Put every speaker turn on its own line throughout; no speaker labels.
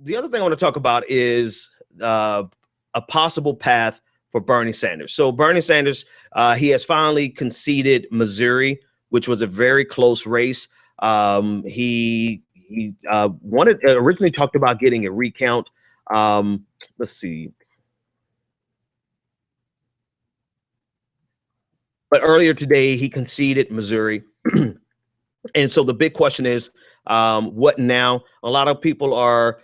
the other thing I want to talk about is a possible path for Bernie Sanders. So Bernie Sanders, he has finally conceded Missouri, which was a very close race. He wanted originally talked about getting a recount. Let's see. But earlier today, he conceded Missouri. And so the big question is, what now? A lot of people are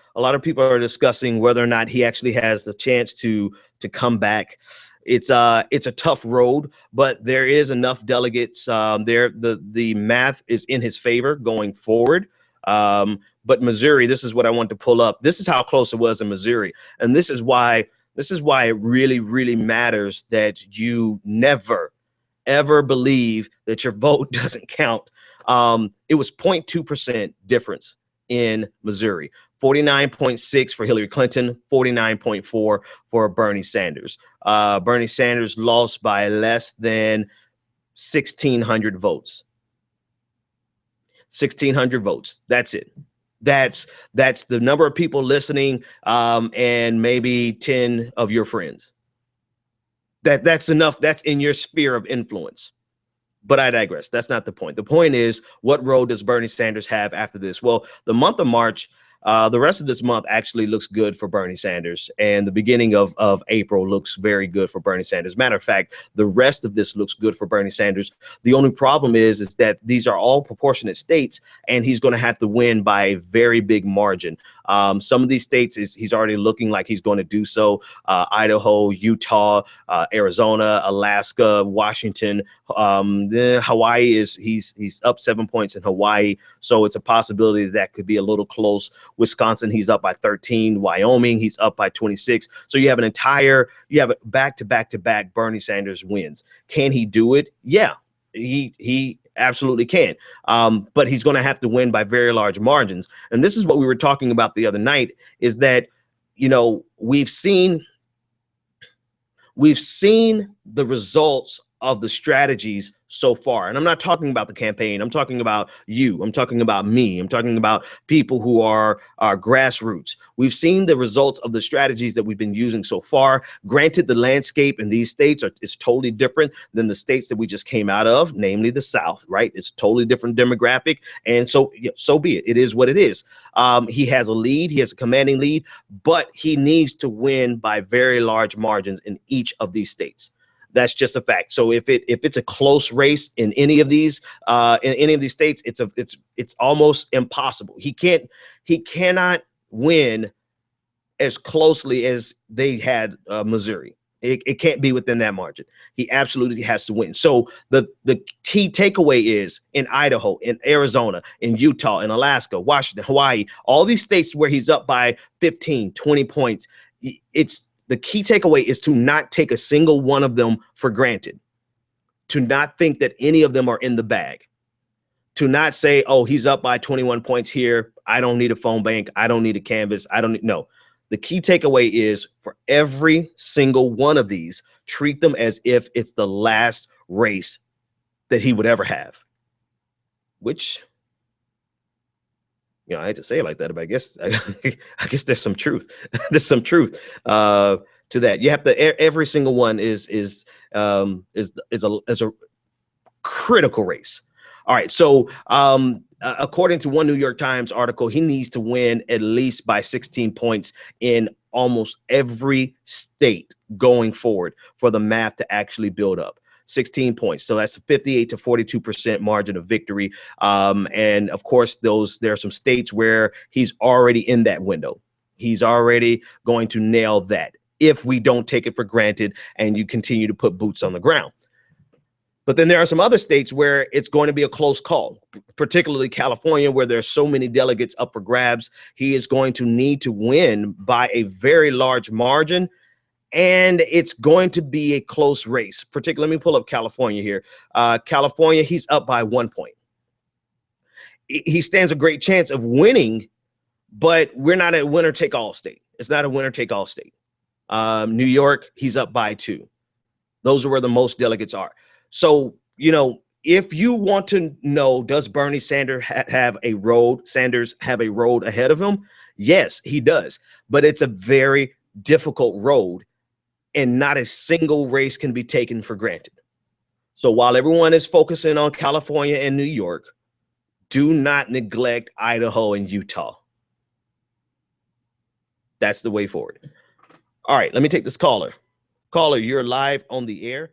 discussing whether or not he actually has the chance to come back. It's a tough road, but there is enough delegates there. The math is in his favor going forward. But Missouri, this is what I want to pull up. This is how close it was in Missouri, and this is why it really, really matters that you never, ever believe that your vote doesn't count. It was 0.2% difference in Missouri, 49.6 for Hillary Clinton, 49.4 for Bernie Sanders. Bernie Sanders lost by less than 1,600 votes. 1,600 votes. That's it. That's the number of people listening, and maybe 10 of your friends. That's enough. That's in your sphere of influence. But I digress. That's not the point. The point is, what road does Bernie Sanders have after this? Well, the month of March, the rest of this month actually looks good for Bernie Sanders. And the beginning of April looks very good for Bernie Sanders. Matter of fact, the rest of this looks good for Bernie Sanders. The only problem is that these are all proportionate states, and he's going to have to win by a very big margin. Some of these states he's already looking like he's going to do so. Idaho, Utah, Arizona, Alaska, Washington, Hawaii he's up 7 points in Hawaii. So it's a possibility that could be a little close. Wisconsin, he's up by 13. Wyoming, he's up by 26. So you have back-to-back Bernie Sanders wins. Can he do it? Yeah, he absolutely can. But he's going to have to win by very large margins. And this is what we were talking about the other night, is that, we've seen the results of the strategies so far. And I'm not talking about the campaign. I'm talking about you. I'm talking about me. I'm talking about people who are grassroots. We've seen the results of the strategies that we've been using so far. Granted, the landscape in these states is totally different than the states that we just came out of, namely the South, right? It's totally different demographic. And so be it. It is what it is. He has a lead. He has a commanding lead, but he needs to win by very large margins in each of these states. That's just a fact. So if it's a close race in any of these states, it's almost impossible. He cannot win as closely as they had Missouri. It can't be within that margin. He absolutely has to win. So the key takeaway is, in Idaho, in Arizona, in Utah, in Alaska, Washington, Hawaii, all these states where he's up by 15, 20 points, the key takeaway is to not take a single one of them for granted, to not think that any of them are in the bag, to not say, oh, he's up by 21 points here, I don't need a phone bank, I don't need a canvas, no. The key takeaway is, for every single one of these, treat them as if it's the last race that he would ever have, which, I hate to say it like that, but I guess there's some truth. There's some truth to that. You have to. Every single one is a critical race. All right. So according to one New York Times article, he needs to win at least by 16 points in almost every state going forward for the math to actually build up. 16 points. So that's a 58 to 42% margin of victory. And of course, there are some states where he's already in that window. He's already going to nail that if we don't take it for granted and you continue to put boots on the ground. But then there are some other states where it's going to be a close call, particularly California, where there's so many delegates up for grabs. He is going to need to win by a very large margin. And it's going to be a close race. Particularly, let me pull up California here. California, he's up by 1 point. He stands a great chance of winning, but we're not a winner-take-all state. It's not a winner-take-all state. New York, he's up by 2. Those are where the most delegates are. So, if you want to know, does Bernie Sanders have a road? Sanders have a road ahead of him? Yes, he does. But it's a very difficult road, and not a single race can be taken for granted. So while everyone is focusing on California and New York, do not neglect Idaho and Utah. That's the way forward. All right, let me take this caller. Caller, you're live on the air.